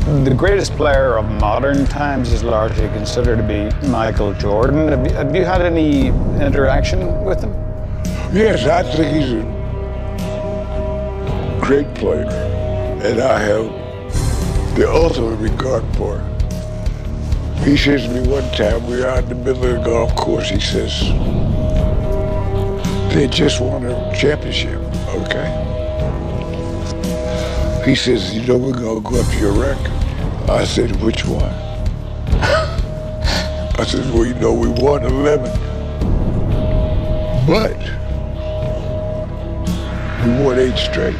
The greatest player of modern times is largely considered to be Michael Jordan. Have you had any interaction with him? Yes, I think he's a great player, and I have the ultimate regard for him. He says to me one time, we were out in the middle of the golf course, he says, they just won a championship, okay? He says, you know, we're gonna go up to your record. I said, which one? I said, well, you know, we won 11. But we won 8 straight.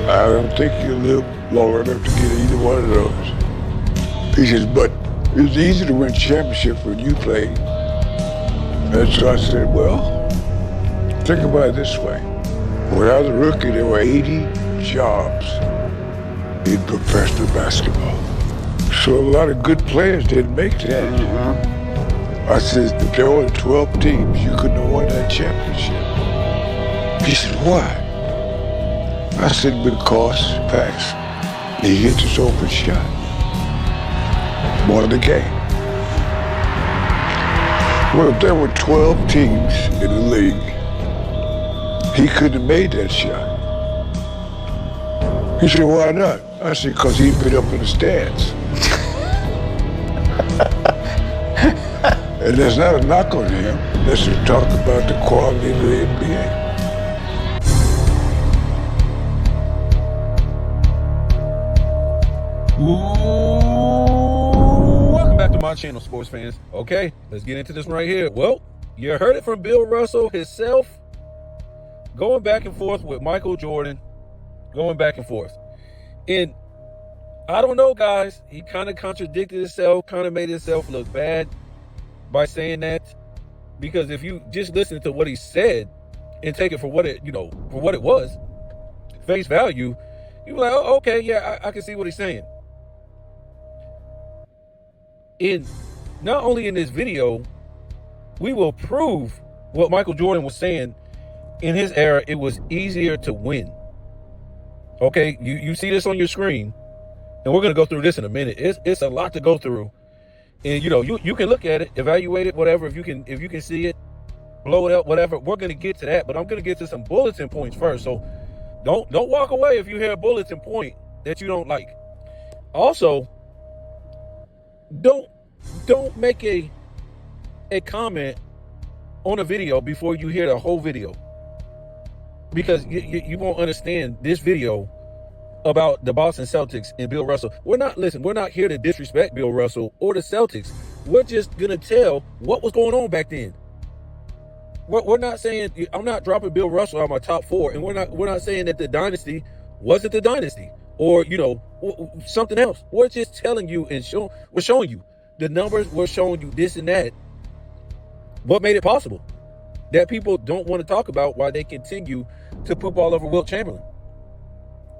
I don't think you'll live long enough to get either one of those. He says, but it was easy to win championships when you played. And so I said, well, think about it this way. When I was a rookie, there were 80 jobs in professional basketball. So a lot of good players didn't make that. I said, if there were 12 teams, you couldn't have won that championship. He said, why? I said, because, Pax, he hit this open shot. Won the game. Well, if there were 12 teams in the league, he couldn't have made that shot. He said, why not? I said, because he'd been up in the stands. And there's not a knock on him. Let's just talk about the quality of the NBA. Welcome back to my channel, sports fans. Okay, let's get into this right here. Well, you heard it from Bill Russell himself, going back and forth with Michael Jordan, going back and forth. And I don't know, guys, he kind of contradicted himself, kind of made himself look bad by saying that, because if you just listen to what he said and take it for what it, for what it was, face value, you're like, oh, okay, yeah, I can see what he's saying. And not only in this video, we will prove what Michael Jordan was saying. In his era, it was easier to win. Okay, you see this on your screen, and we're gonna go through this in a minute. It's a lot to go through, and you can look at it, evaluate it, whatever. If you can see it, blow it up, whatever. We're gonna get to that, but I'm gonna get to some bulletin points first. So don't walk away if you hear a bulletin point that you don't like. Also, don't make a comment on a video before you hear the whole video, because you won't understand this video about the Boston Celtics and Bill Russell. We're not here to disrespect Bill Russell or the Celtics. We're just gonna tell what was going on back then. We're not saying, I'm not dropping Bill Russell out of my top 4, and we're not saying that the dynasty wasn't the dynasty, or something else. We're just telling you and we're showing you the numbers. We're showing you this and that. What made it possible that people don't want to talk about, why they continue to poop all over Wilt Chamberlain.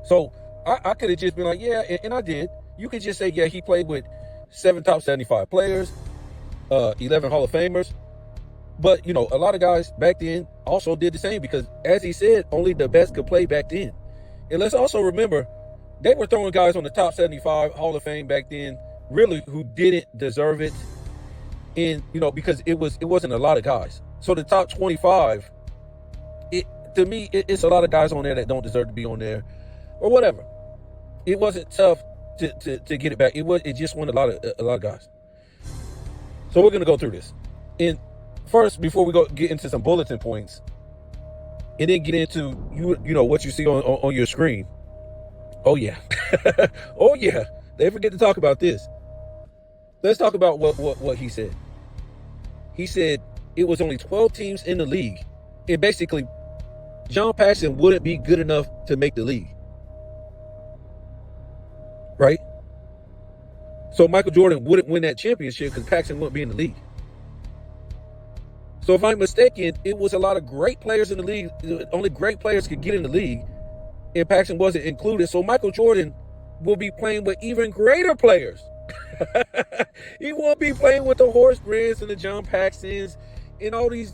So I could have just been like, yeah, and I did. You could just say, yeah, he played with 7 top 75 players, 11 Hall of Famers. But, a lot of guys back then also did the same, because, as he said, only the best could play back then. And let's also remember, they were throwing guys on the top 75 Hall of Fame back then, really, who didn't deserve it. And, because it wasn't a lot of guys. So the top 25, to me, it's a lot of guys on there that don't deserve to be on there, or whatever. It wasn't tough to get it back. It just won a lot of guys. So we're gonna go through this. And first, before we get into some bulletin points, and then get into what you see on your screen. Oh yeah, oh yeah. They forget to talk about this. Let's talk about what he said. He said it was only 12 teams in the league, and basically, John Paxson wouldn't be good enough to make the league. Right? So Michael Jordan wouldn't win that championship because Paxson wouldn't be in the league. So if I'm mistaken, it was a lot of great players in the league. Only great players could get in the league, and Paxson wasn't included. So Michael Jordan will be playing with even greater players. He won't be playing with the Horace Grants and the John Paxsons and all these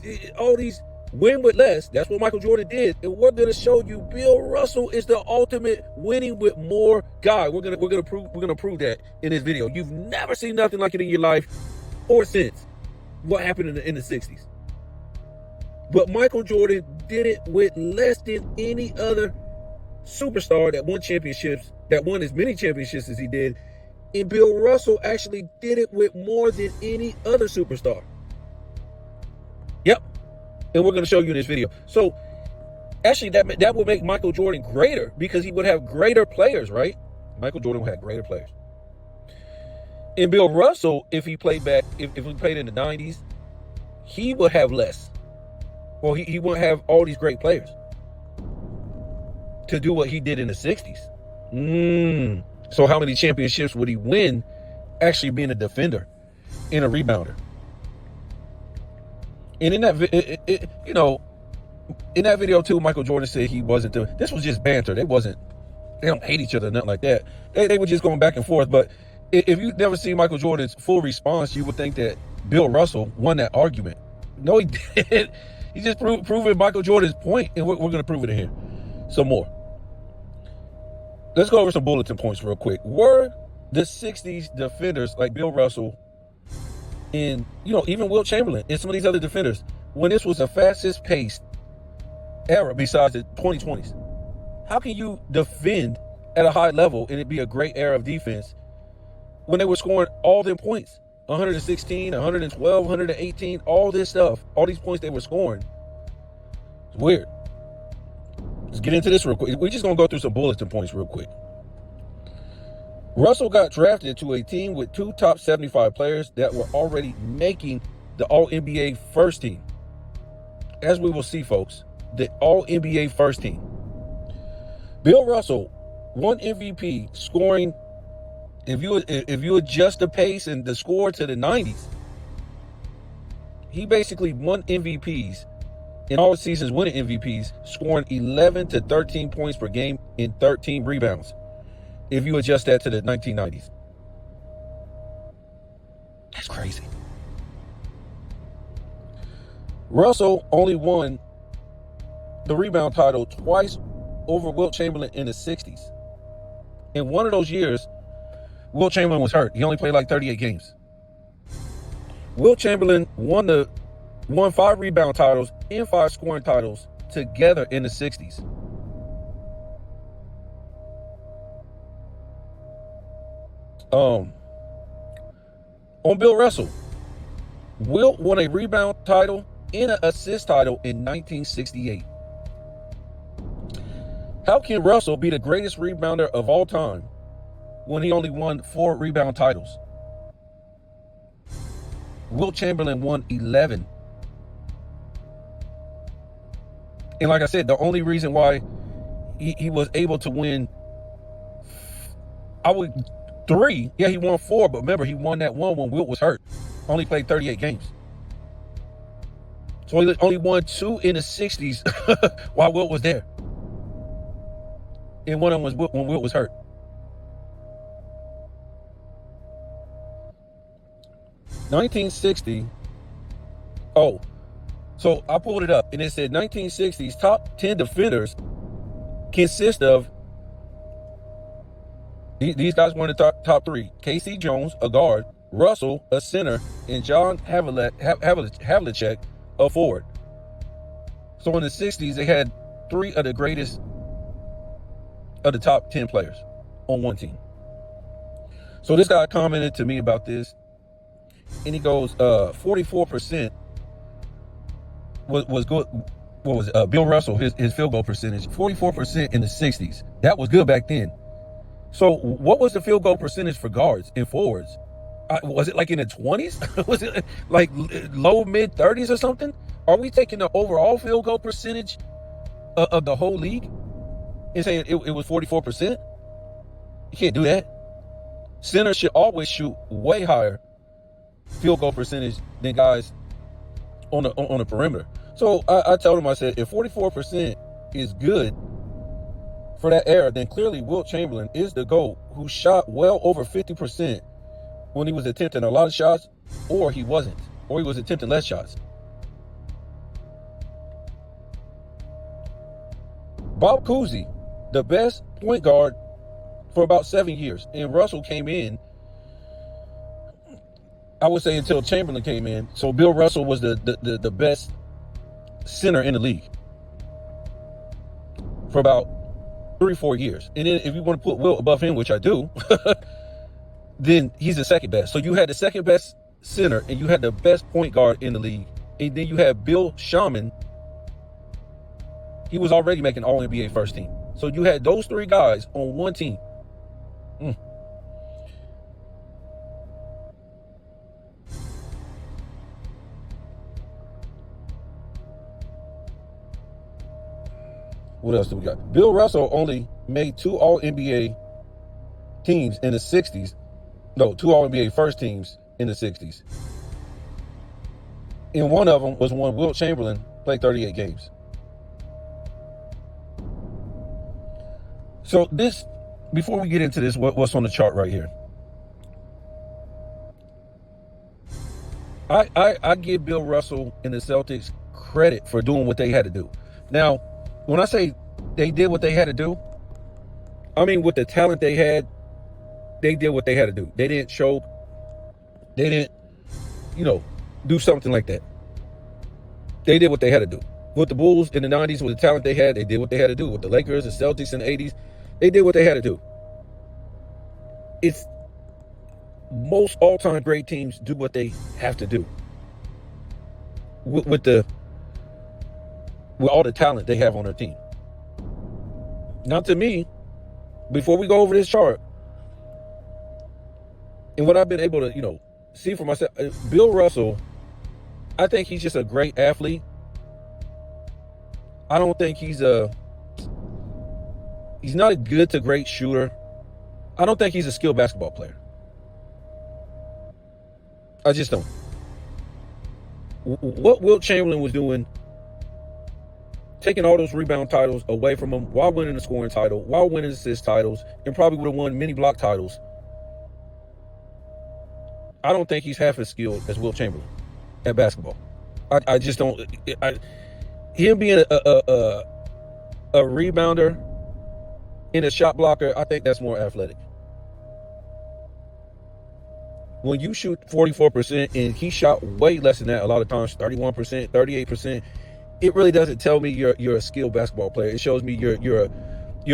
win with less. That's what Michael Jordan did. And we're gonna show you Bill Russell is the ultimate winning with more guy. We're gonna prove that in this video. You've never seen nothing like it in your life or since what happened in the 60s. But Michael Jordan did it with less than any other superstar that won championships, that won as many championships as he did. And Bill Russell actually did it with more than any other superstar. Yep. And we're going to show you in this video. So actually that would make Michael Jordan greater because he would have greater players, right? Michael Jordan would have greater players. And Bill Russell, if he played back, if we played in the 90s, he would have less. Well, he wouldn't have all these great players to do what he did in the 60s. So how many championships would he win actually being a defender and a rebounder? And in that, in that video too, Michael Jordan said he wasn't doing, this was just banter. They don't hate each other, nothing like that. They were just going back and forth. But if you never see Michael Jordan's full response, you would think that Bill Russell won that argument. No, he did. He just proving Michael Jordan's point, and we're going to prove it in here some more. Let's go over some bulletin points real quick. Were the 60s defenders like Bill Russell and, even Wilt Chamberlain and some of these other defenders, when this was the fastest paced era besides the 2020s, how can you defend at a high level and it be a great era of defense when they were scoring all them points? 116, 112, 118, all this stuff, all these points they were scoring. It's weird. Let's get into this real quick. We're just going to go through some bulletin points real quick. Russell got drafted to a team with 2 top 75 players that were already making the All-NBA first team. As we will see, folks, the All-NBA first team. Bill Russell won MVP scoring, if you adjust the pace and the score to the 90s, he basically won MVPs in all seasons, winning MVPs, scoring 11 to 13 points per game and 13 rebounds. If you adjust that to the 1990s. That's crazy. Russell only won the rebound title twice over Wilt Chamberlain in the 60s. In one of those years, Wilt Chamberlain was hurt. He only played like 38 games. Wilt Chamberlain won 5 rebound titles and 5 scoring titles together in the 60s. On Bill Russell, Wilt won a rebound title and an assist title in 1968. How can Russell be the greatest rebounder of all time when he only won 4 rebound titles? Wilt Chamberlain won 11. And like I said, the only reason why he was able to win 3, yeah, he won 4, but remember, he won that one when Wilt was hurt. Only played 38 games. So he only won 2 in the 60s while Wilt was there. And one of them was when Wilt was hurt. (1960). Oh, so I pulled it up and it said 1960s top 10 defenders consist of these guys were in the top 3. K.C. Jones, a guard, Russell, a center, and John Havlicek, a forward. So in the 60s, they had 3 of the greatest of the top 10 players on one team. So this guy commented to me about this, and he goes, 44% was good. What was it? Bill Russell, his field goal percentage, 44% in the 60s. That was good back then. So what was the field goal percentage for guards and forwards? Was it like in the 20s? Was it like low, mid 30s or something? Are we taking the overall field goal percentage of the whole league and saying it was 44%? You can't do that. Centers should always shoot way higher field goal percentage than guys on the perimeter. So I told him, I said, if 44% is good for that era, then clearly Wilt Chamberlain is the GOAT, who shot well over 50% when he was attempting a lot of shots, or he wasn't, or he was attempting less shots. Bob Cousy, the best point guard for about 7 years. And Russell came in, I would say, until Chamberlain came in. So Bill Russell was the best center in the league for about 3-4 years. And then if you want to put Wilt above him, which I do, then he's the second best. So you had the second best center and you had the best point guard in the league. And then you had Bill Shaman. He was already making All-NBA first team. So you had those three guys on one team. What else do we got? Bill Russell only made 2 All-NBA teams in the 60s. No, 2 All-NBA first teams in the 60s. And one of them was when Wilt Chamberlain played 38 games. So this, before we get into this, what's on the chart right here? I give Bill Russell and the Celtics credit for doing what they had to do. Now, when I say they did what they had to do, I mean with the talent they had, they did what they had to do. They didn't choke. They didn't, do something like that. They did what they had to do. With the Bulls in the 90s, with the talent they had, they did what they had to do. With the Lakers, the Celtics in the 80s, they did what they had to do. It's most all-time great teams do what they have to do. With all the talent they have on their team. Now, to me, before we go over this chart, and what I've been able to, see for myself, Bill Russell, I think he's just a great athlete. I don't think he's not a good to great shooter. I don't think he's a skilled basketball player. I just don't. What Wilt Chamberlain was doing, taking all those rebound titles away from him while winning the scoring title, while winning assist titles, and probably would have won many block titles. I don't think he's half as skilled as Wilt Chamberlain at basketball. I just don't. Him being a rebounder and a shot blocker, I think that's more athletic. When you shoot 44% and he shot way less than that a lot of times, 31%, 38%, it really doesn't tell me you're a skilled basketball player. It shows me you're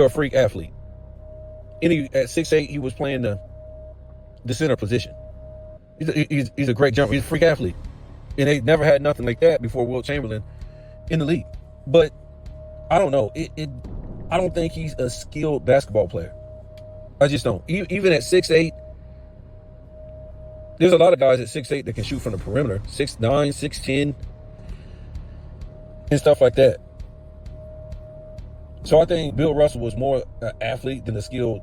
a freak athlete. And at 6'8", he was playing the center position. He's a great jumper. He's a freak athlete. And they never had nothing like that before Wilt Chamberlain in the league. But I don't know. I don't think he's a skilled basketball player. I just don't. Even at 6'8", there's a lot of guys at 6'8" that can shoot from the perimeter. 6'9", 6'10", and stuff like that. So I think Bill Russell was more an athlete than a skilled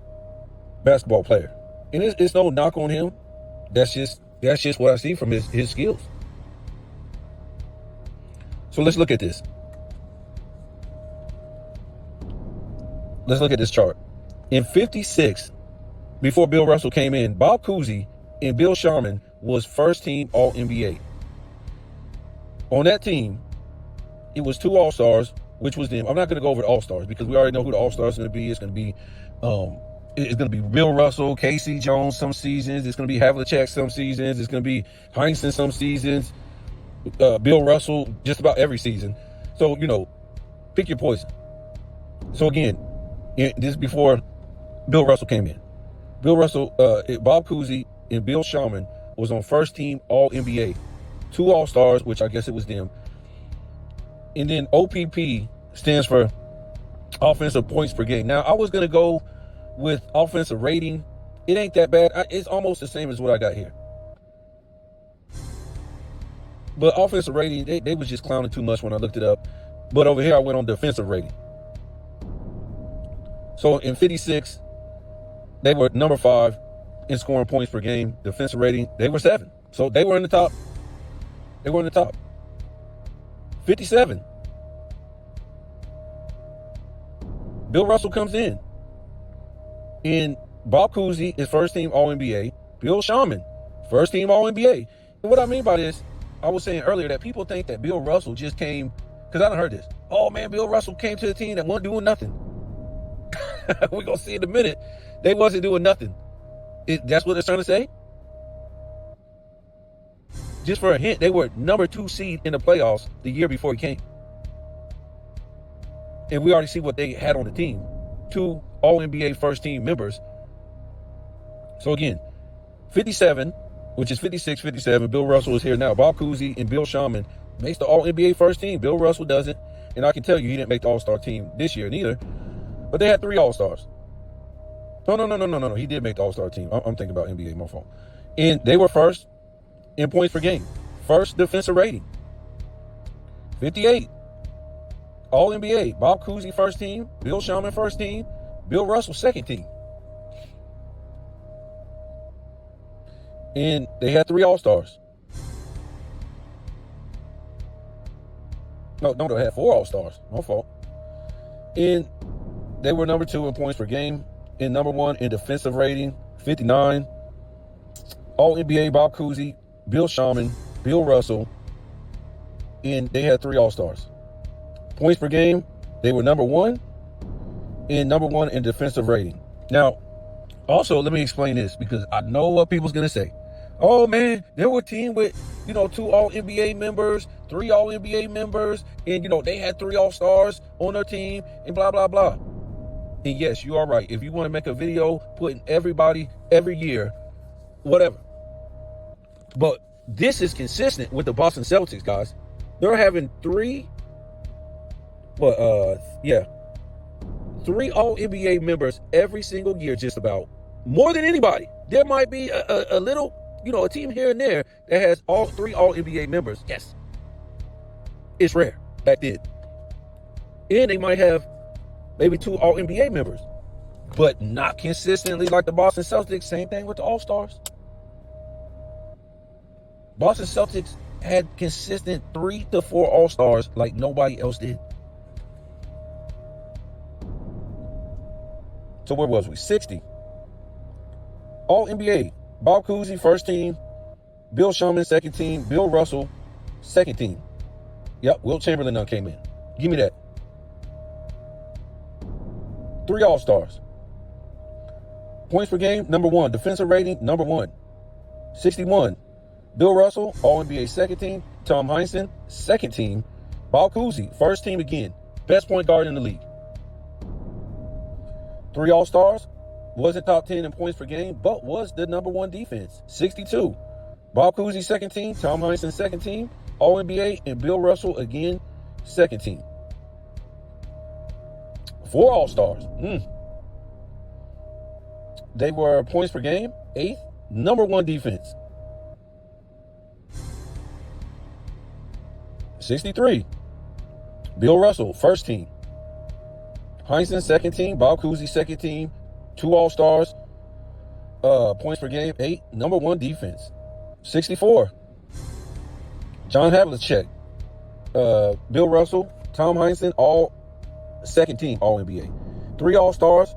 basketball player. And it's no knock on him. That's just what I see from his skills. So let's look at this. Let's look at this chart. In 56, before Bill Russell came in, Bob Cousy and Bill Sharman was first team All-NBA. On that team, it was 2 All-Stars, which was them. I'm not going to go over the All-Stars because we already know who the All-Stars are going to be. It's going to be Bill Russell, Casey Jones some seasons. It's going to be Havlicek some seasons. It's going to be Heinsohn some seasons. Bill Russell just about every season. So, pick your poison. So again, this is before Bill Russell came in. Bill Russell, Bob Cousy and Bill Sharman was on first team All-NBA. 2 All-Stars, which I guess it was them. And then OPP stands for offensive points per game. Now, I was going to go with offensive rating. It ain't that bad. It's almost the same as what I got here. But offensive rating, they was just clowning too much when I looked it up. But over here, I went on defensive rating. So in 56, they were number 5 in scoring points per game. Defensive rating, they were 7. So they were in the top. 57. Bill Russell comes in. And Bob Cousy is first team All-NBA. Bill Sharman, first team All-NBA. And what I mean by this, I was saying earlier that people think that Bill Russell just came Because I done heard this. Oh, man, Bill Russell came to the team that wasn't doing nothing. We're going to see in a minute. They wasn't doing nothing. That's what they're trying to say? Just for a hint, they were number 2 seed in the playoffs the year before he came. And we already see what they had on the team. 2 All-NBA first-team members. So again, 57, which is 56, 57. Bill Russell is here now. Bob Cousy and Bill Shaman makes the All-NBA first team. Bill Russell doesn't. And I can tell you he didn't make the All-Star team this year neither. But they had 3 All-Stars. No. He did make the All-Star team. I'm thinking about NBA, my fault. And they were first in points per game. First defensive rating. 58. All-NBA. Bob Cousy first team. Bill Shaman first team. Bill Russell second team. And they had 3 All-Stars. No, they had 4 All-Stars. My fault. And they were number 2 in points per game. And number 1 in defensive rating. 59. All-NBA, Bob Cousy, Bill Shaman, Bill Russell. And they had 3 All-Stars. Points per game, they were number 1. And number 1 in defensive rating. Now, also, let me explain this because I know what people's going to say. Oh, man, there were a team with, 2 All-NBA members, 3 All-NBA members, and, they had 3 All-Stars on their team, and blah, blah, blah. And yes, you are right. If you want to make a video putting everybody every year, whatever. But this is consistent with the Boston Celtics, guys. They're having 3 All-NBA members every single year, just about. More than anybody. There might be a little, a team here and there that has all 3 All-NBA members. Yes. It's rare back then. And they might have maybe 2 All-NBA members. But not consistently like the Boston Celtics. Same thing with the All-Stars. Boston Celtics had consistent 3 to 4 All-Stars like nobody else did. So where was we? 60. All-NBA. Bob Cousy, first team. Bill Shaman, second team. Bill Russell, second team. Yep, Wilt Chamberlain now came in. Give me that. 3 All-Stars. Points per game, number 1. Defensive rating, number 1. 61. Bill Russell, All-NBA second team. Tom Heinsohn, second team. Bob Cousy, first team again. Best point guard in the league. 3 All-Stars. Wasn't top 10 in points per game, but was the number 1 defense. 62. Bob Cousy, second team. Tom Heinsohn, second team. All-NBA, and Bill Russell, again, second team. 4 All-Stars. They were points per game, 8th. Number 1 defense. 63. Bill Russell, first team. Heinsohn, second team. Bob Cousy, second team. 2 All-Stars. Points per game, 8. Number 1 defense. 64. John Havlicek. Bill Russell. Tom Heinsohn, all second team All-NBA. 3 All-Stars.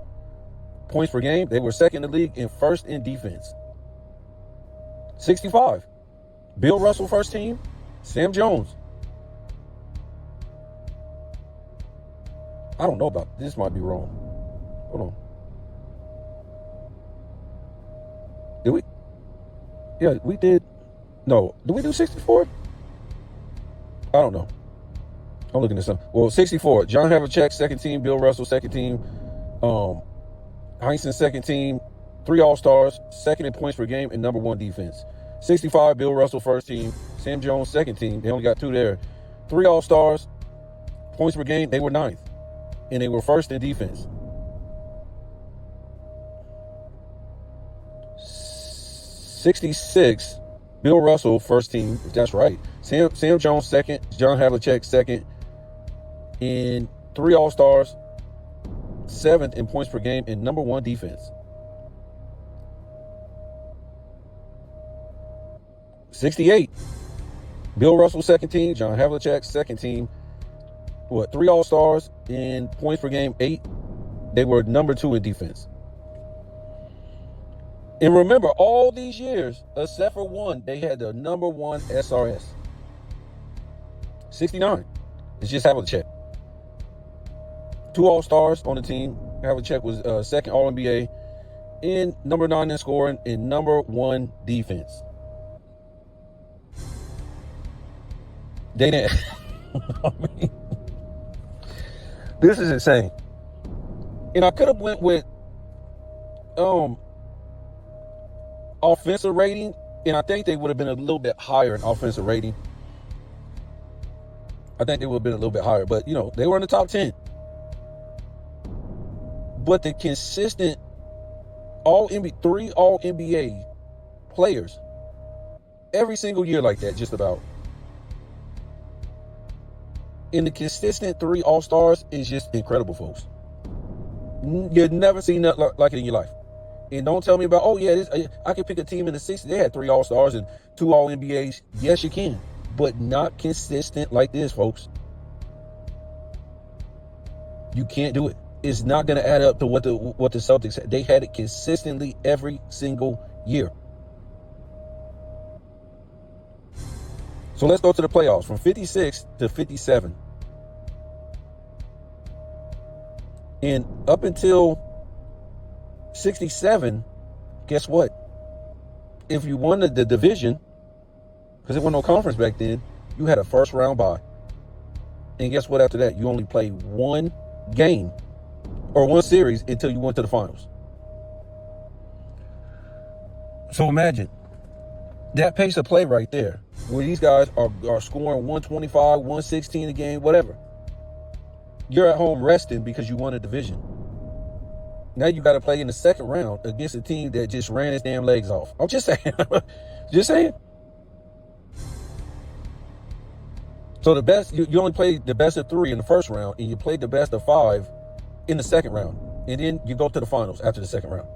Points per game. They were second in the league and first in defense. 65. Bill Russell, first team. Sam Jones. I don't know about this. Might be wrong. Hold on. Did we? Yeah, we did. No. Did we do 64? I don't know. I'm looking at something. Well, 64. John Havlicek, second team. Bill Russell, second team. Heinsohn, second team. 3 All-Stars. Second in points per game and number 1 defense. 65. Bill Russell, first team. Sam Jones, second team. They only got 2 there. 3 All-Stars. Points per game. They were 9th. And they were first in defense. 66, Bill Russell, first team, if that's right. Sam Jones, second. John Havlicek, second. And 3 All-Stars, 7th in points per game and number 1 defense. 68, Bill Russell, second team. John Havlicek, second team. 3 All-Stars in points per game, 8. They were number 2 in defense. And remember, all these years, except for 1, they had the number 1 SRS. 69. It's just Havlicek. 2 All-Stars on the team. Havlicek was second All-NBA in number 9 in scoring and number 1 defense. They didn't. I mean, this is insane. And I could have went with offensive rating, and I think they would have been a little bit higher in offensive rating. I think they would have been a little bit higher, but you know, they were in the top 10. But the consistent 3 All-NBA players every single year like that, just about. And the consistent 3 All-Stars is just incredible, folks. You've never seen nothing like it in your life. And don't tell me about, oh yeah, I can pick a team in the 60s. They had 3 All-Stars and 2 All-NBAs. Yes, you can. But not consistent like this, folks. You can't do it. It's not going to add up to what the Celtics had. They had it consistently every single year. So let's go to the playoffs. From 56 to 57. And up until 67, guess what? If you won the division, because there wasn't no conference back then, you had a first round bye. And guess what after that? You only played 1 game or 1 series until you went to the finals. So imagine that pace of play right there, where these guys are scoring 125, 116 a game, whatever. You're at home resting because you won a division. Now you got to play in the second round against a team that just ran its damn legs off. I'm just saying. Just saying. So the best, you only played the best of 3 in the first round, and you played the best of 5 in the second round. And then you go to the finals after the second round.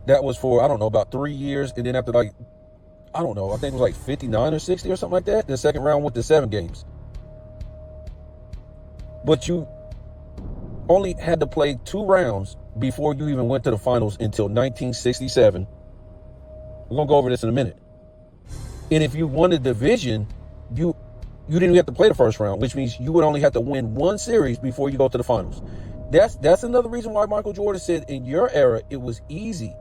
That was for, I don't know, about 3 years. And then after, I don't know, I think it was like 59 or 60 or something like that. The second round went to 7 games. But you only had to play 2 rounds before you even went to the finals until 1967. We're going to go over this in a minute. And if you won the division, you didn't even have to play the first round, which means you would only have to win 1 series before you go to the finals. That's another reason why Michael Jordan said in your era, it was easy.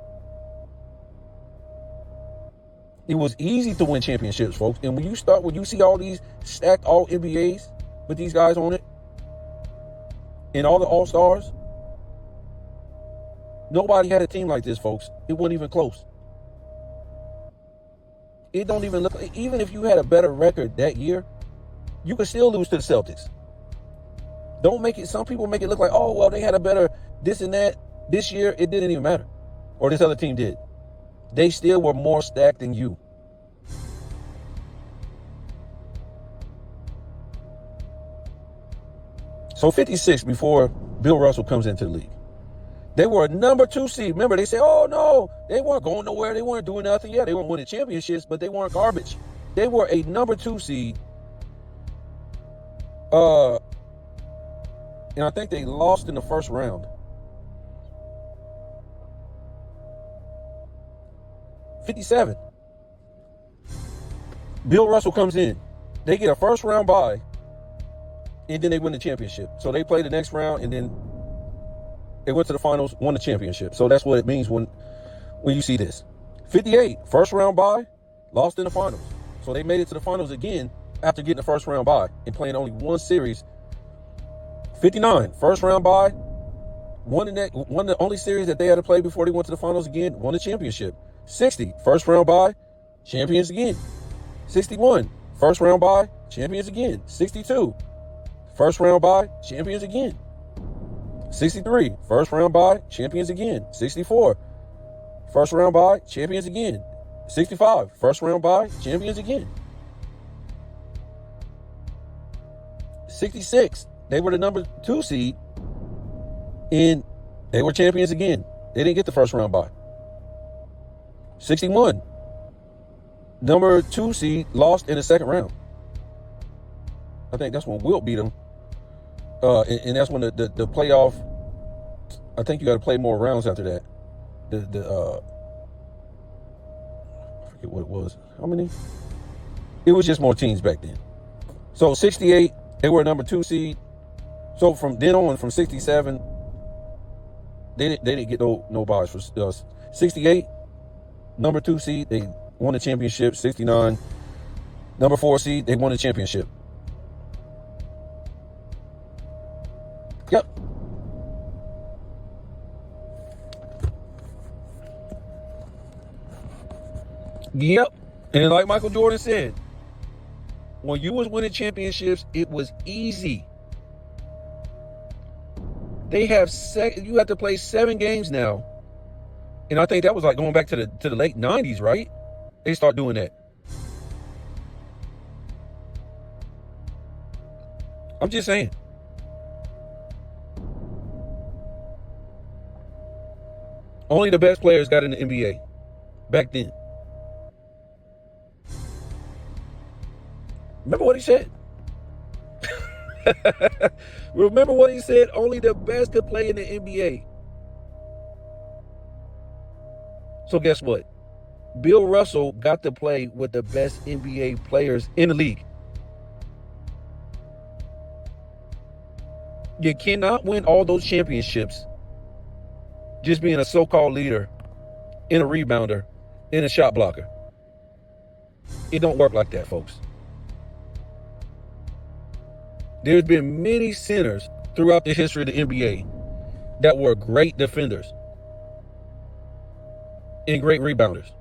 It was easy to win championships, folks. And when you see all these stacked All-NBAs with these guys on it, and all the All-Stars, nobody had a team like this, folks. It wasn't even close. It don't even look, even if you had a better record that year, you could still lose to the Celtics. Don't make it, some people make it look like, oh, well, they had a better this and that. This year, it didn't even matter. Or this other team did. They still were more stacked than you. So 56, before Bill Russell comes into the league, they were a number 2 seed. Remember, they say, oh, no, they weren't going nowhere. They weren't doing nothing. Yeah, they weren't winning championships, but they weren't garbage. They were a number 2 seed. And I think they lost in the first round. 57. Bill Russell comes in. They get a first round bye. And then they win the championship. So they play the next round, and then they went to the finals, won the championship. So that's what it means when you see this. 58, first round bye, lost in the finals. So they made it to the finals again after getting the first round bye and playing only 1 series. 59, first round bye, won the only series that they had to play before they went to the finals again, won the championship. 60, first round bye, champions again. 61, first round bye, champions again. 62, first round bye, champions again. 63, first round bye, champions again. 64, first round bye, champions again. 65, first round bye, champions again. 66, they were the number 2 seed, and they were champions again. They didn't get the first round bye. 61, number 2 seed, lost in the second round. I think that's when Wilt beat them. And that's when the playoff, I think you got to play more rounds after that. I forget what it was. How many? It was just more teams back then. So 68, they were a number 2 seed. So from then on, from 67, they didn't get no buys for 68, number 2 seed, they won the championship. 69, number 4 seed, they won the championship. Yep. Yep. And like Michael Jordan said, when you was winning championships, it was easy. They have you have to play 7 games now. And I think that was like going back to the late 90s, right? They start doing that. I'm just saying. Only the best players got in the NBA back then. Remember what he said? Remember what he said? Only the best could play in the NBA. So guess what? Bill Russell got to play with the best NBA players in the league. You cannot win all those championships just being a so-called leader, and a rebounder, and a shot blocker. It don't work like that, folks. There's been many centers throughout the history of the NBA that were great defenders and great rebounders.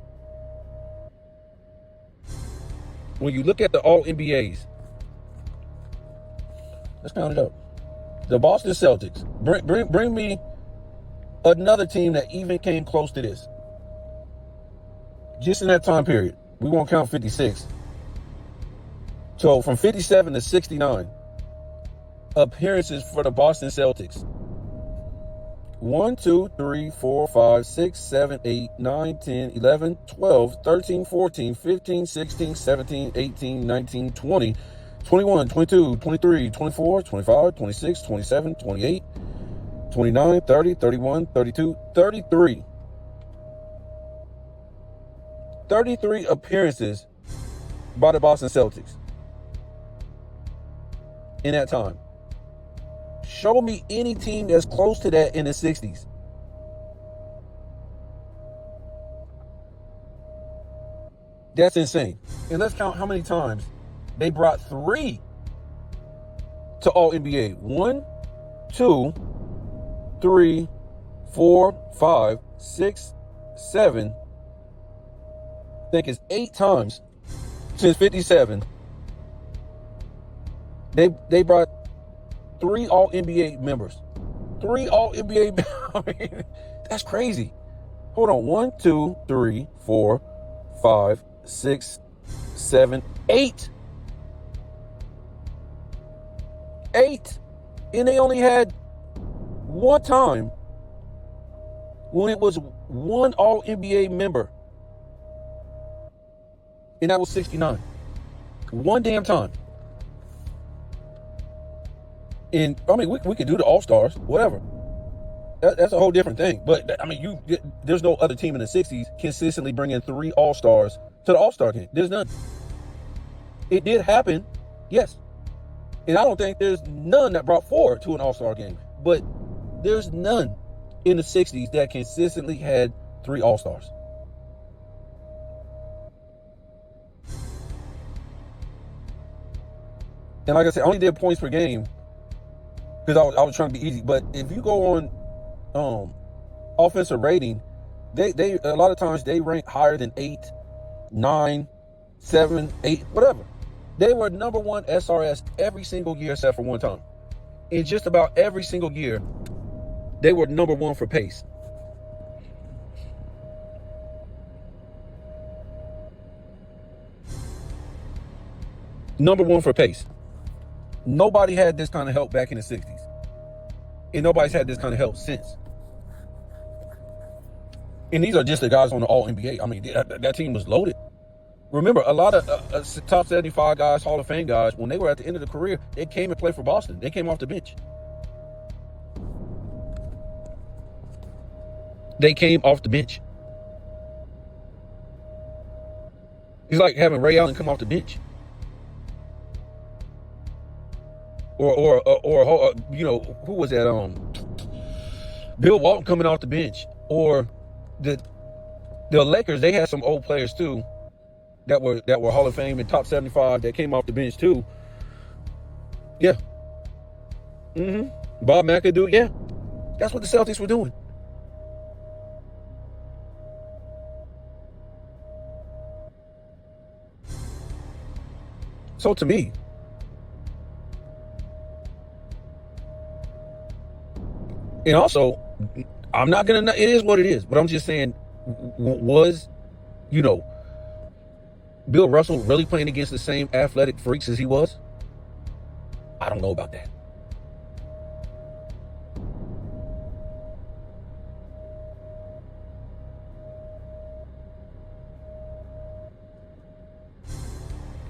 When you look at the All-NBAs, let's count it up. The Boston Celtics. Bring me another team that even came close to this. Just in that time period. We won't count 56. So from 57 to 69 appearances for the Boston Celtics. 1, 2, 3, 4, 5, 6, 7, 8, 9, 10, 11, 12, 13, 14, 15, 16, 17, 18, 19, 20, 21, 22, 23, 24, 25, 26, 27, 28, 29, 30, 31, 32, 33. 33 appearances by the Boston Celtics in that time. Show me any team that's close to that in the 60s. That's insane. And let's count how many times they brought 3 to All-NBA. 1, 2, 3, 4, 5, 6, 7. I think it's 8 times since 57. They brought 3 All-NBA members. 3 All-NBA. I mean, that's crazy. Hold on. 1, 2, 3, 4, 5, 6, 7, 8. 8. And they only had one time when it was one All-NBA member. And that was 69. One damn time. And I mean, we could do the All-Stars, whatever. That's a whole different thing. But I mean, there's no other team in the 60s consistently bringing 3 All-Stars to the All-Star game. There's none. It did happen, yes. And I don't think there's none that brought 4 to an All-Star game. But there's none in the 60s that consistently had 3 All-Stars. And like I said, I only did points per game because I was trying to be easy. But if you go on offensive rating, they a lot of times they rank higher than 8, 9, 7, 8, whatever. They were number 1 SRS every single year except for one time. In just about every single year, they were number 1 for pace. Number 1 for pace. Nobody had this kind of help back in the 60s. And nobody's had this kind of help since. And these are just the guys on the All-NBA. I mean, that team was loaded. Remember, a lot of top 75 guys, Hall of Fame guys, when they were at the end of the career, they came and played for Boston. They came off the bench. They came off the bench. It's like having Ray Allen come off the bench. or you know, who was that? Bill Walton coming off the bench, or the Lakers. They had some old players too that were Hall of Fame and top 75 that came off the bench too. Yeah. Bob McAdoo. Yeah, that's what the Celtics were doing. So to me, and also, I'm not gonna. It is what it is. But I'm just saying, was, you know, Bill Russell really playing against the same athletic freaks as he was? I don't know about that.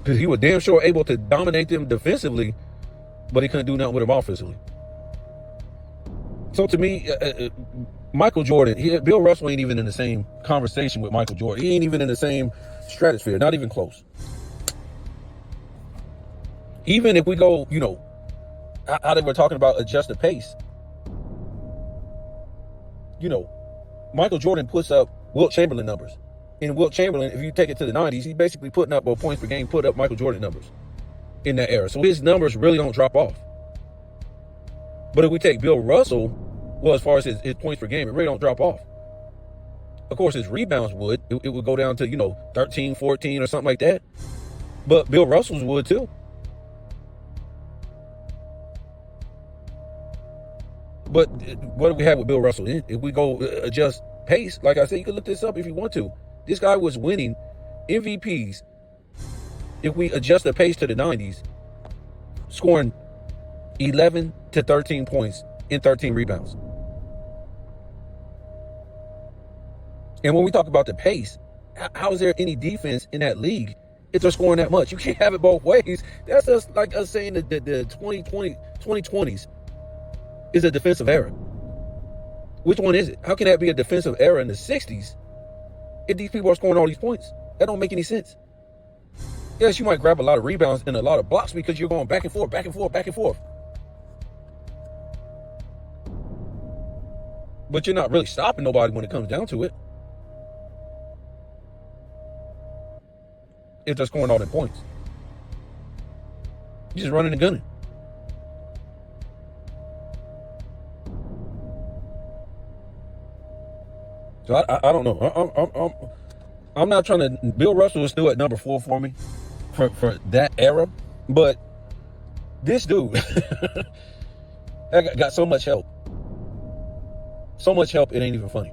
Because he was damn sure able to dominate them defensively, but he couldn't do nothing with them offensively. So to me, Michael Jordan, Bill Russell ain't even in the same conversation with Michael Jordan. He ain't even in the same stratosphere, not even close. Even if we go, you know, how they were talking about adjust the pace. You know, Michael Jordan puts up Wilt Chamberlain numbers. And Wilt Chamberlain, if you take it to the 90s, he's basically putting up, points per game, put up Michael Jordan numbers in that era. So his numbers really don't drop off. But if we take Bill Russell, well, as far as his points per game, it really don't drop off. Of course, his rebounds would. It would go down to, you know, 13, 14 or something like that. But Bill Russell's would too. But what do we have with Bill Russell? If we go adjust pace, like I said, you can look this up if you want to. This guy was winning MVPs, if we adjust the pace to the 90s, scoring 11 to 13 points and 13 rebounds. And when we talk about the pace, how is there any defense in that league if they're scoring that much? You can't have it both ways. That's just like us saying that the 2020s is a defensive era. Which one is it? How can that be a defensive era in the 60s if these people are scoring all these points? That don't make any sense. Yes, you might grab a lot of rebounds and a lot of blocks because you're going back and forth, back and forth, back and forth. But you're not really stopping nobody when it comes down to it. If they're scoring all their points. You're just running and gunning. So I don't know. I'm not trying to. Bill Russell is still at number 4 for me for that era, but this dude got so much help. So much help, it ain't even funny.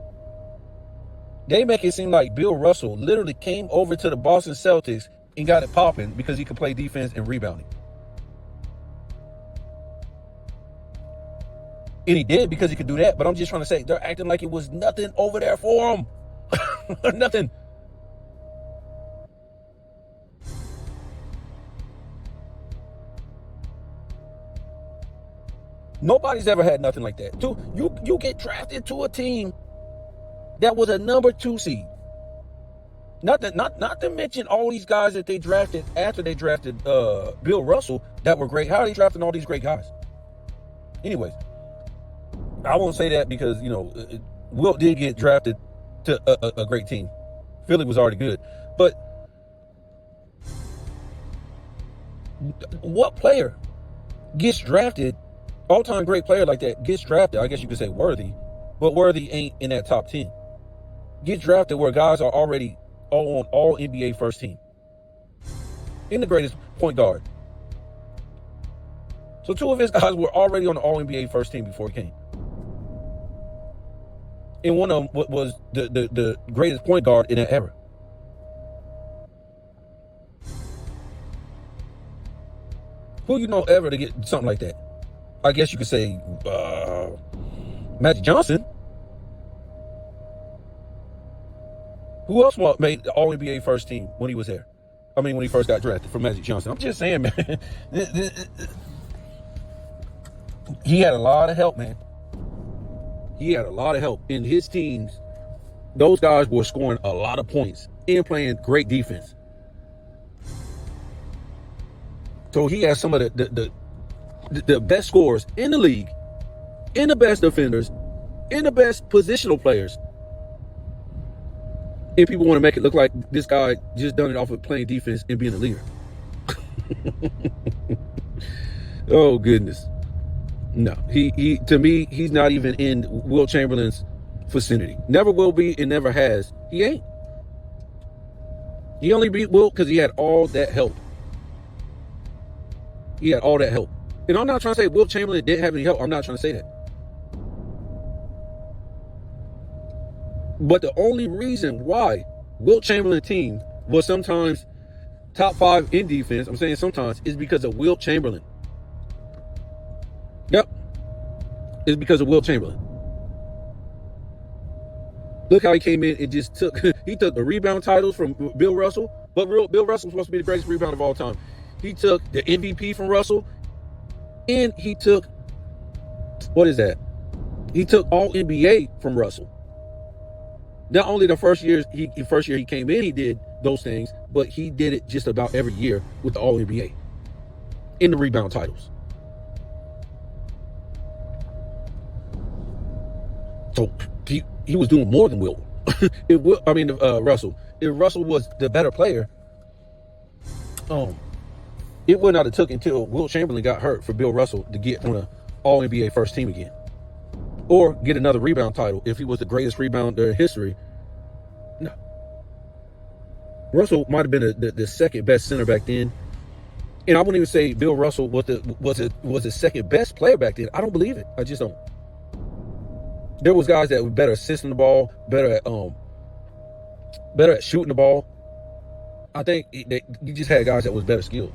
They make it seem like Bill Russell literally came over to the Boston Celtics and got it popping because he could play defense and rebounding. And he did because he could do that. But I'm just trying to say, they're acting like it was nothing over there for him. Nothing. Nobody's ever had nothing like that. You get drafted to a team that was a number 2 seed. Not to mention all these guys that they drafted after they drafted Bill Russell that were great. How are they drafting all these great guys? Anyways, I won't say that because, you know, Wilt did get drafted to a great team. Philly was already good. But what player gets drafted, all-time great player like that, gets drafted, I guess you could say Worthy, but Worthy ain't in that top 10. Get drafted where guys are already on all NBA first team. In the greatest point guard. So 2 of his guys were already on the all NBA first team before he came. And one of them was the greatest point guard in that era. Who you know ever to get something like that? I guess you could say Magic Johnson. Who else made the All NBA first team when he was there? I mean, when he first got drafted for Magic Johnson. I'm just saying, man. He had a lot of help, man. He had a lot of help in his teams. Those guys were scoring a lot of points and playing great defense. So he has some of the the best scorers in the league, and the best defenders, and the best positional players. And people want to make it look like this guy just done it off of playing defense and being a leader. Oh, goodness. No, he to me, he's not even in Wilt Chamberlain's vicinity. Never will be and never has. He ain't. He only beat Wilt because he had all that help. He had all that help. And I'm not trying to say Wilt Chamberlain didn't have any help. I'm not trying to say that. But the only reason why Wilt Chamberlain team was sometimes top 5 in defense, I'm saying sometimes, is because of Wilt Chamberlain. Yep. It's because of Wilt Chamberlain. Look how he came in and just took the rebound titles from Bill Russell. But Bill Russell was supposed to be the greatest rebounder of all time. He took the MVP from Russell, and he took, what is that? He took all NBA from Russell. Not only the first year he came in, he did those things, but he did it just about every year with the all NBA in the rebound titles. So he was doing more than Wilt. Russell. If Russell was the better player, it would not have took until Wilt Chamberlain got hurt for Bill Russell to get on an all NBA first team again, or get another rebound title if he was the greatest rebounder in history. No, Russell might have been the second best center back then, and I wouldn't even say Bill Russell was the second best player back then. I don't believe it. I just don't. There was guys that were better assisting the ball, better at shooting the ball. I think you just had guys that was better skilled.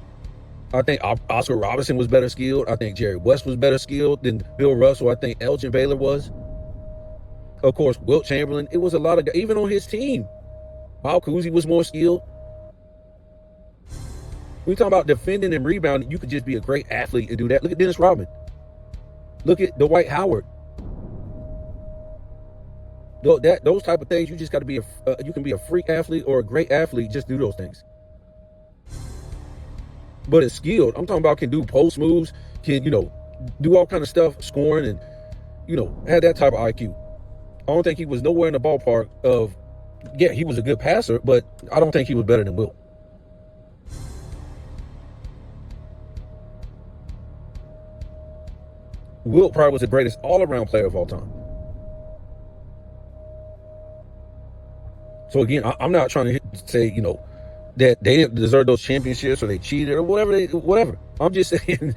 I think Oscar Robertson was better skilled. I think Jerry West was better skilled than Bill Russell. I think Elgin Baylor was. Of course, Wilt Chamberlain. It was a lot of guys, even on his team. Bob Cousy was more skilled. When you talk about defending and rebounding, you could just be a great athlete and do that. Look at Dennis Rodman. Look at Dwight Howard. Those type of things, you just got to be you can be a freak athlete or a great athlete. Just do those things. But it's skilled. I'm talking about can do post moves, can do all kind of stuff, scoring, and had that type of IQ. I don't think he was nowhere in the ballpark of. Yeah, he was a good passer, but I don't think he was better than Wilt. Wilt probably was the greatest all-around player of all time. So again, I'm not trying to say, that they didn't deserve those championships or they cheated or whatever. I'm just saying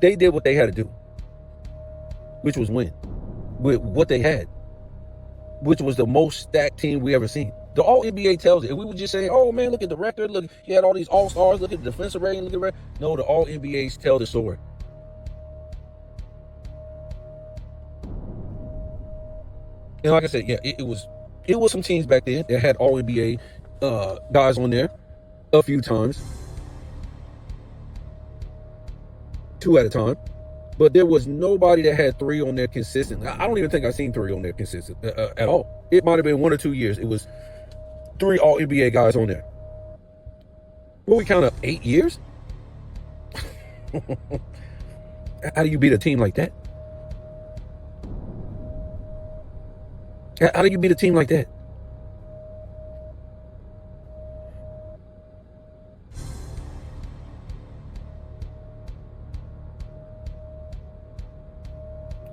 they did what they had to do, which was win with what they had, which was the most stacked team we ever seen. The All-NBA tells it. If we were just saying, oh man, look at the record, look, you had all these all-stars, look at the defensive rating, look at the record. No, the All-NBAs tell the story. And like I said, yeah, it was some teams back then that had All-NBA guys on there a few times, 2 at a time, but there was nobody that had 3 on there consistent. I don't even think I've seen 3 on there consistent at all. It might have been 1 or 2 years. It was 3 All-NBA guys on there. What we count up 8 years? How do you beat a team like that? How do you beat a team like that?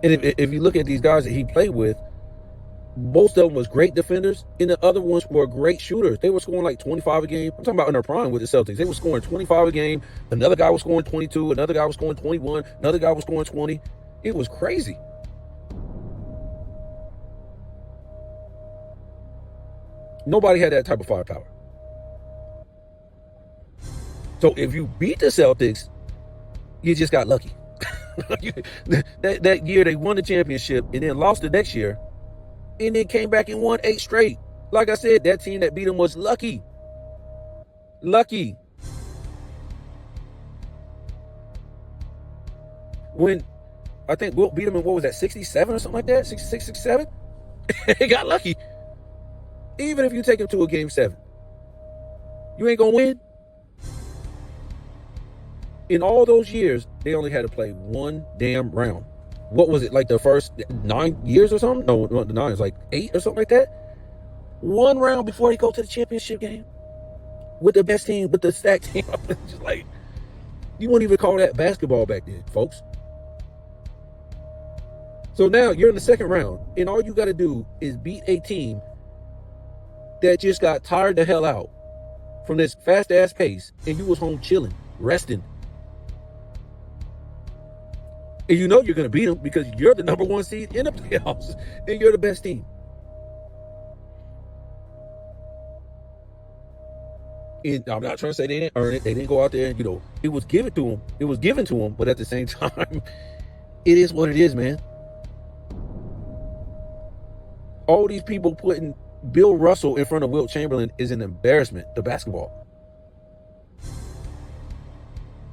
And if you look at these guys that he played with, most of them was great defenders, and the other ones were great shooters. They were scoring like 25 a game. I'm talking about in their prime with the Celtics. They were scoring 25 a game. Another guy was scoring 22. Another guy was scoring 21. Another guy was scoring 20. It was crazy. Nobody had that type of firepower. So if you beat the Celtics, you just got lucky. that year they won the championship and then lost the next year and then came back and won 8 straight. Like I said, that team that beat them was lucky. Lucky. When I think Wilt beat them in, what was that, 67 or something like that? 66, 67? They got lucky. Even if you take them to a game 7, you ain't gonna win. In all those years, they only had to play one damn round. What was it, like the first 9 years or something? No, the 9 is like 8 or something like that. One round before they go to the championship game with the best team, with the stacked team. Just like, you wouldn't even call that basketball back then, folks. So now you're in the second round, and all you got to do is beat a team that just got tired the hell out from this fast-ass pace, and you was home chilling, resting. And you know you're going to beat them because you're the number 1 seed in the playoffs, and you're the best team. And I'm not trying to say they didn't earn it. They didn't go out there and, it was given to them. It was given to them, but at the same time, it is what it is, man. All these people putting Bill Russell in front of Wilt Chamberlain is an embarrassment to basketball.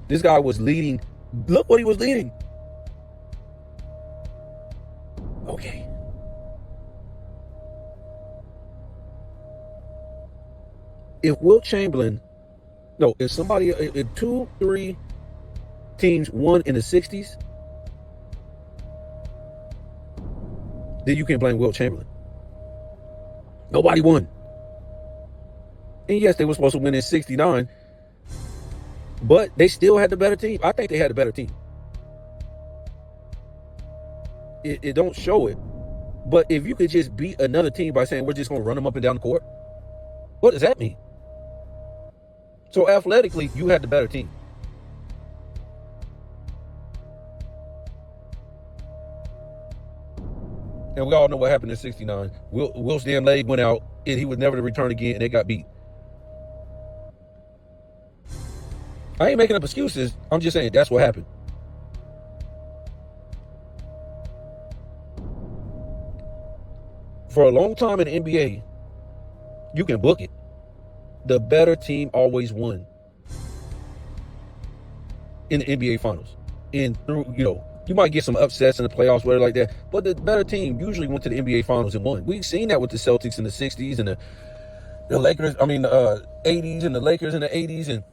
This guy was leading. Look what he was leading. Okay. If Wilt Chamberlain, if 2-3 teams won in the 60s, then you can blame Wilt Chamberlain. Nobody won. And yes, they were supposed to win in 69, but they still had the better team. I think they had a better team. It don't show it, but if you could just beat another team by saying we're just going to run them up and down the court, what does that mean? So athletically, you had the better team. And we all know what happened in 69. Wilt's damn leg went out, and he was never to return again, and they got beat. I ain't making up excuses. I'm just saying that's what happened. For a long time in the NBA, you can book it. The better team always won in the NBA Finals. And through, you might get some upsets in the playoffs, whatever like that, but the better team usually went to the NBA Finals and won. We've seen that with the Celtics in the 60s and the Lakers, the 80s and the Lakers in the 80s and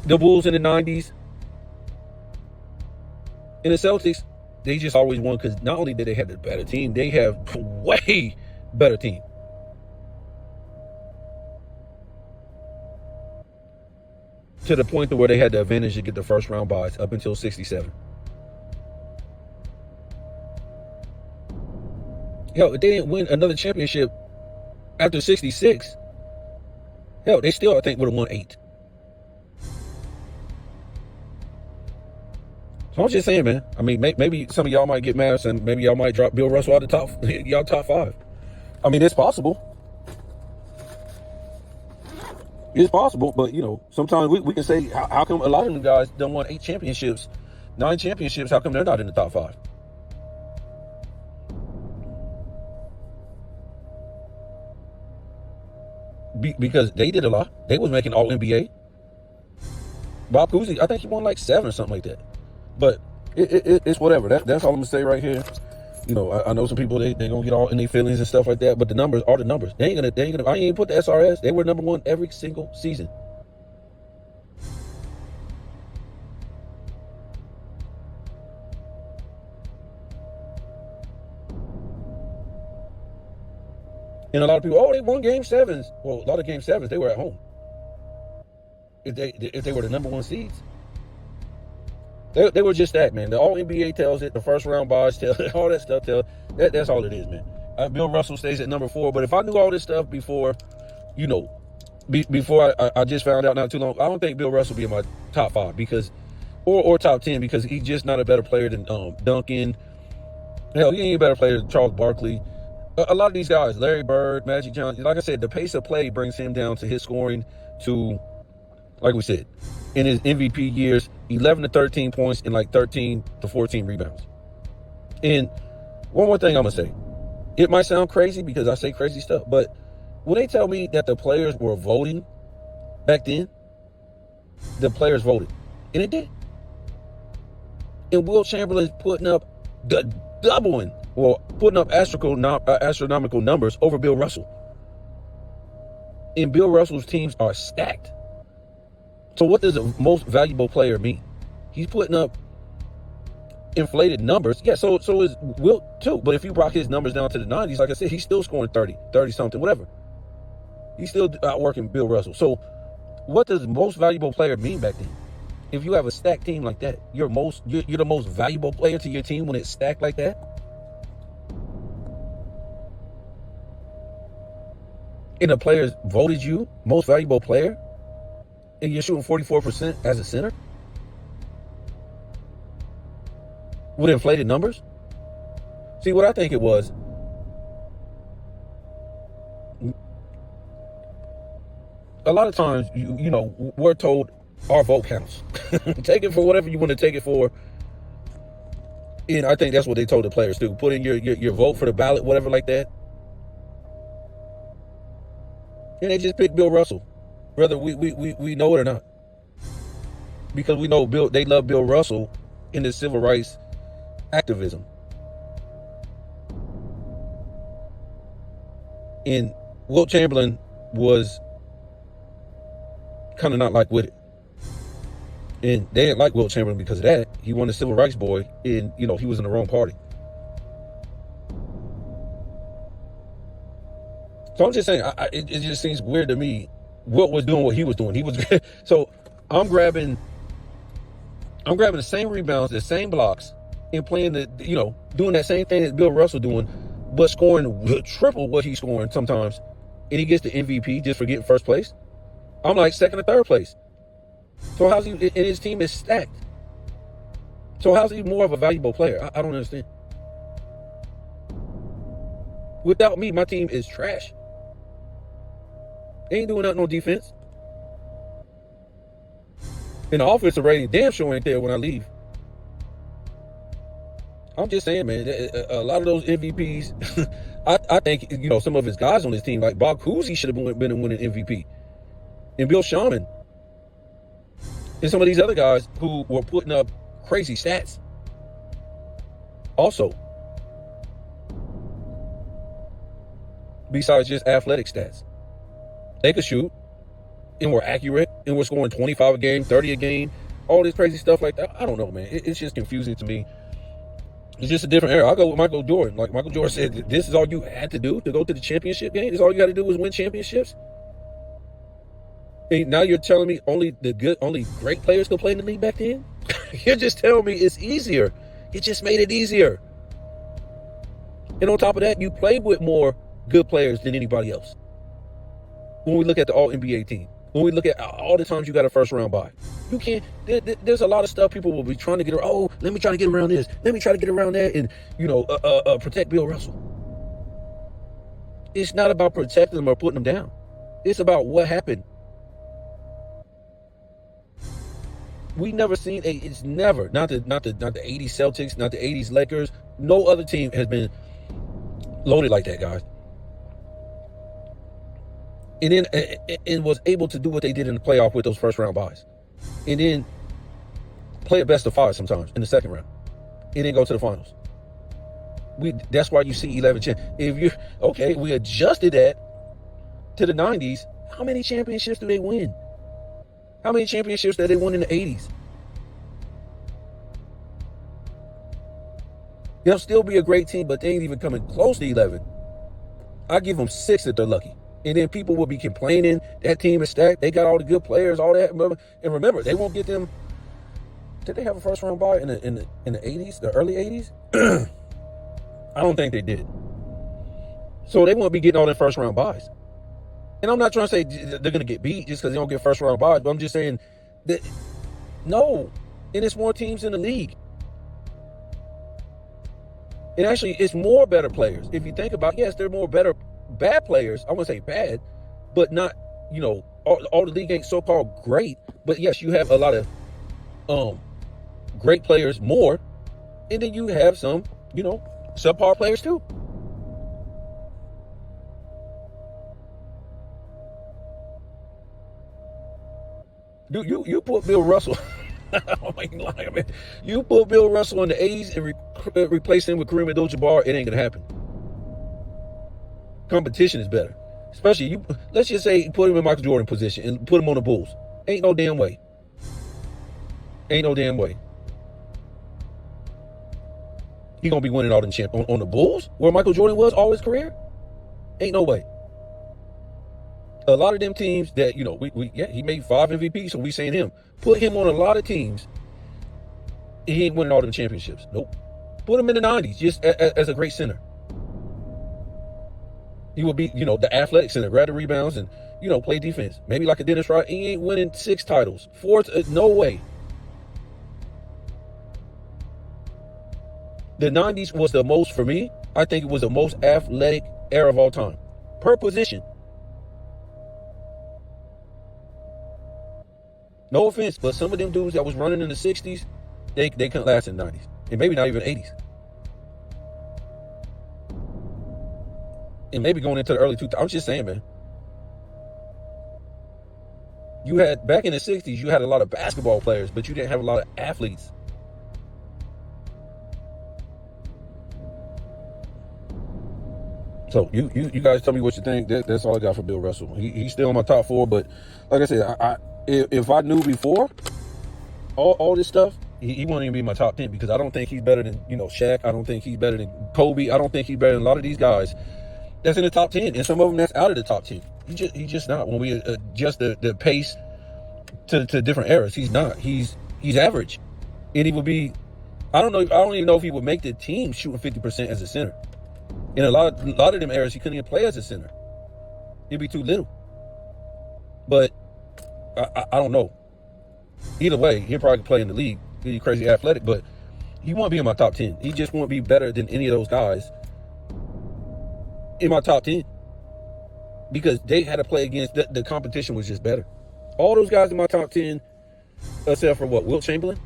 the Bulls in the 90s. And the Celtics, they just always won because not only did they have the better team, they have way better team. To the point to where they had the advantage to get the first round buys up until 67. Hell, if they didn't win another championship after 66, hell, they still, I think, would have won 8. So I'm just saying, man. I mean, maybe some of y'all might get mad and maybe y'all might drop Bill Russell out the top 5. I mean, it's possible. It's possible, but, sometimes we can say, how come a lot of them guys done won 8 championships, 9 championships, how come they're not in the top 5? Because they did a lot. They was making all NBA. Bob Cousy, I think he won like 7 or something like that. But it's whatever. That's all I'm gonna say right here. I know some people they gonna get all in their feelings and stuff like that. But the numbers are the numbers. They ain't gonna. I ain't even put the SRS. They were number 1 every single season. And a lot of people, they won game 7s. Well, a lot of game 7s, they were at home. If they were the number 1 seeds. They were just that, man. The All-NBA tells it. The first round buys tell it. All that stuff tells it. That's all it is, man. Bill Russell stays at number 4. But if I knew all this stuff before, before I just found out not too long, I don't think Bill Russell will be in my top 5 because, or top 10 because he's just not a better player than Duncan. Hell, he ain't a better player than Charles Barkley. A lot of these guys, Larry Bird, Magic Johnson, like I said, the pace of play brings him down to his scoring to, like we said, in his MVP years, 11 to 13 points and like 13 to 14 rebounds. And one more thing I'm going to say. It might sound crazy because I say crazy stuff, but when they tell me that the players were voting back then, the players voted. And it did. And Wilt Chamberlain's putting up putting up astronomical numbers over Bill Russell. And Bill Russell's teams are stacked. So what does the most valuable player mean? He's putting up inflated numbers. Yeah, so is Wilt too. But if you brought his numbers down to the 90s, like I said, he's still scoring 30 something, whatever. He's still outworking Bill Russell. So what does most valuable player mean back then? If you have a stacked team like that, you're the most valuable player to your team when it's stacked like that? And the players voted you most valuable player, and you're shooting 44% as a center with inflated numbers? See, what I think it was, a lot of times, you know, we're told our vote counts. Take it for whatever you want to take it for. And I think that's what they told the players too. Put in your vote for the ballot, whatever like that. And they just picked Bill Russell, whether we know it or not. Because we know they love Bill Russell in the civil rights activism. And Wilt Chamberlain was kind of not like with it. And they didn't like Wilt Chamberlain because of that. He won the civil rights boy, and you know, he was in the wrong party. So I'm just saying, it just seems weird to me. Wilt was doing what he was doing. He was so I'm grabbing the same rebounds, the same blocks, and playing doing that same thing that Bill Russell doing, but scoring triple what he's scoring sometimes, and he gets the MVP just for getting first place. I'm like second or third place. So how's he? And his team is stacked. So how's he more of a valuable player? I don't understand. Without me, my team is trash. They ain't doing nothing on defense. And the offensive rating damn sure ain't there when I leave. I'm just saying, man, a lot of those MVPs, I think, you know, some of his guys on his team, like Bob Cousy should have been a winning MVP. And Bill Shaman. And some of these other guys who were putting up crazy stats. Also. Besides just athletic stats. They could shoot. And were accurate. And were scoring 25 a game, 30 a game. All this crazy stuff like that. I don't know, man. It's just confusing to me. It's just a different era. I'll go with Michael Jordan. Like Michael Jordan said, this is all you had to do to go to the championship game? This is all you got to do is win championships? And now you're telling me only great players could play in the league back then? You're just telling me it's easier. You just made it easier. And on top of that, you played with more good players than anybody else. When we look at the all-NBA team, when we look at all the times you got a first-round bye, you can't. There's a lot of stuff people will be trying to get. Oh, let me try to get around this. Let me try to get around that, and protect Bill Russell. It's not about protecting them or putting them down. It's about what happened. We never seen it's never not the 80s Celtics, not the 80s Lakers. No other team has been loaded like that, guys. And then and was able to do what they did in the playoff with those first round buys. And then play a best of 5 sometimes in the second round. And then go to the finals. That's why you see 11 championships. We adjusted that to the 90s. How many championships do they win? How many championships did they win in the 80s? They'll still be a great team, but they ain't even coming close to 11. I give them 6 if they're lucky. And then people will be complaining, that team is stacked, they got all the good players, all that. And remember, they won't get them. Did they have a first round bye in the 80s, the early 80s? I don't think they did. So they won't be getting all their first round buys. And I'm not trying to say they're going to get beat just because they don't get first round buys, but I'm just saying that no. And it's more teams in the league. And actually, it's more better players. If you think about it, yes, there are more bad players. I wouldn't say bad, but not, all the league ain't so-called great. But yes, you have a lot of great players more. And then you have some, subpar players too. Dude, you put Bill Russell. I ain't lying, man. You put Bill Russell in the 80s and replace him with Kareem Abdul-Jabbar, it ain't gonna happen. Competition is better. Especially let's just say put him in Michael Jordan position and put him on the Bulls. Ain't no damn way. Ain't no damn way. he gonna be winning all the on the Bulls, where Michael Jordan was all his career. Ain't no way. A lot of them teams that, you know, he made 5 MVPs, so we saying him. Put him on a lot of teams, he ain't winning all them championships. Nope. Put him in the 90s, just as a great center. He would be, you know, the athletic center, grab the rebounds and, you know, play defense. Maybe like a Dennis Rodman. He ain't winning 6 titles. 4, no way. The 90s was the most, for me, I think it was the most athletic era of all time. Per position. No offense, but some of them dudes that was running in the 60s, they couldn't last in the 90s. And maybe not even 80s. And maybe going into the early 2000s. I'm just saying, man. You had, back in the 60s, you had a lot of basketball players, but you didn't have a lot of athletes. So you guys tell me what you think. That's all I got for Bill Russell. He's still in my top 4, but like I said, if I knew before all this stuff, he wouldn't even be in my top 10, because I don't think he's better than, you know, Shaq. I don't think he's better than Kobe. I don't think he's better than a lot of these guys that's in the top 10, and some of them that's out of the top 10. He's just not. When we adjust the pace to different eras, he's not. He's average, and he would be. I don't even know if he would make the team shooting 50% as a center. In a lot of them eras, he couldn't even play as a center. He'd be too little. But I don't know. Either way, he'll probably play in the league. He's crazy athletic, but he won't be in my top 10. He just won't be better than any of those guys in my top 10, because they had to play against the competition was just better. All those guys in my top 10, except for Wilt Chamberlain.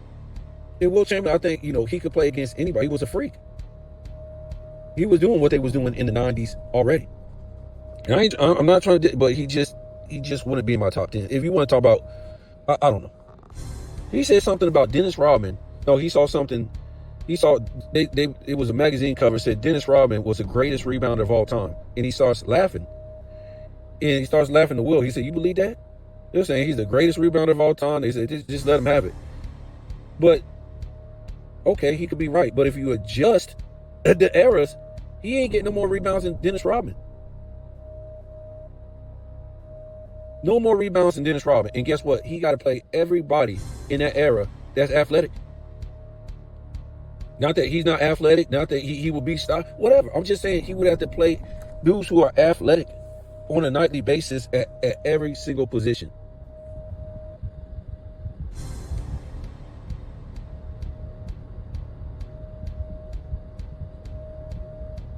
And Wilt Chamberlain, I think, you know, he could play against anybody. He was a freak. He was doing what they was doing in the 90s already. And I'm not trying to, but he just wouldn't be in my top 10. If you want to talk about, I don't know. He said something about Dennis Rodman. No, he saw something. He saw, it was a magazine cover, said Dennis Rodman was the greatest rebounder of all time. And he starts laughing. And he starts laughing to Will. He said, "You believe that?" They're saying he's the greatest rebounder of all time. They said, just let him have it. But, okay, he could be right. But if you adjust the eras, he ain't getting no more rebounds than Dennis Rodman. No more rebounds than Dennis Rodman. And guess what? He got to play everybody in that era that's athletic. Not that he's not athletic, not that he will be stopped, whatever. I'm just saying he would have to play dudes who are athletic on a nightly basis at every single position.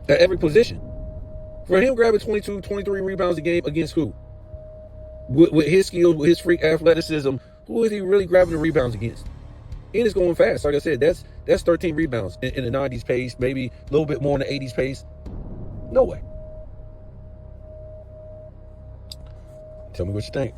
At every position. For him grabbing 22, 23 rebounds a game against who? With his skills, with his freak athleticism, who is he really grabbing the rebounds against? And it's going fast. Like I said, that's 13 rebounds in the 90s pace, maybe a little bit more in the 80s pace. No way. Tell me what you think.